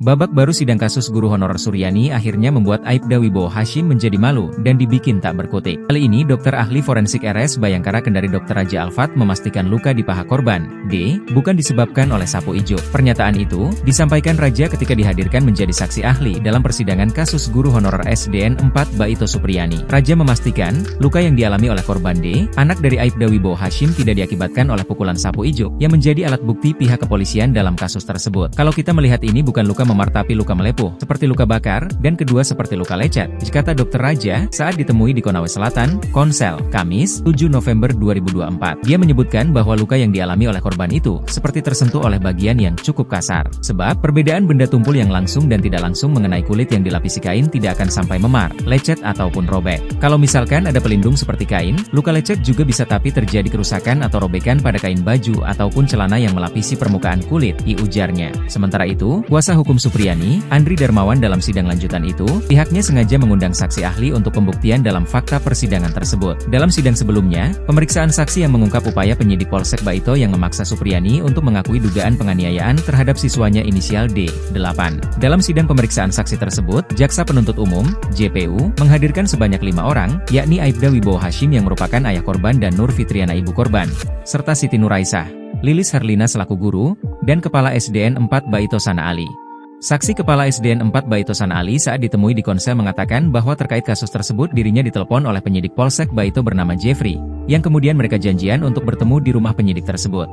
Babak baru sidang kasus guru honorer Suryani akhirnya membuat Aibda Wibowo Hashim menjadi malu dan dibikin tak berkutik. Kali ini dokter ahli forensik RS Bayangkara Kendari Dr. Raja Alfat memastikan luka di paha korban, D, bukan disebabkan oleh sapu ijuk. Pernyataan itu disampaikan Raja ketika dihadirkan menjadi saksi ahli dalam persidangan kasus guru honorer SDN 4 Baito Supriyani. Raja memastikan, luka yang dialami oleh korban D, anak dari Aibda Wibowo Hashim tidak diakibatkan oleh pukulan sapu ijuk, yang menjadi alat bukti pihak kepolisian dalam kasus tersebut. Kalau kita melihat ini bukan luka memar tapi luka melepuh, seperti luka bakar, dan kedua seperti luka lecet, kata Dr. Raja saat ditemui di Konawe Selatan, Konsel, Kamis, 7 November 2024. Dia menyebutkan bahwa luka yang dialami oleh korban itu seperti tersentuh oleh bagian yang cukup kasar. Sebab, perbedaan benda tumpul yang langsung dan tidak langsung mengenai kulit yang dilapisi kain tidak akan sampai memar, lecet ataupun robek. Kalau misalkan ada pelindung seperti kain, luka lecet juga bisa tapi terjadi kerusakan atau robekan pada kain baju ataupun celana yang melapisi permukaan kulit, ujarnya. Sementara itu, kuasa hukum Supriyani, Andri Darmawan dalam sidang lanjutan itu, pihaknya sengaja mengundang saksi ahli untuk pembuktian dalam fakta persidangan tersebut. Dalam sidang sebelumnya, pemeriksaan saksi yang mengungkap upaya penyidik Polsek Baito yang memaksa Supriyani untuk mengakui dugaan penganiayaan terhadap siswanya inisial D, 8. Dalam sidang pemeriksaan saksi tersebut, Jaksa Penuntut Umum, JPU, menghadirkan sebanyak 5 orang, yakni Aibda Wibowo Hashim yang merupakan ayah korban dan Nur Fitriana ibu korban, serta Siti Nuraisah, Lilis Herlina selaku guru, dan Kepala SDN 4 Baito Sana Ali. Saksi Kepala SDN 4 Baito Sana Ali saat ditemui di Konsel mengatakan bahwa terkait kasus tersebut dirinya ditelepon oleh penyidik Polsek Baito bernama Jeffrey, yang kemudian mereka janjian untuk bertemu di rumah penyidik tersebut.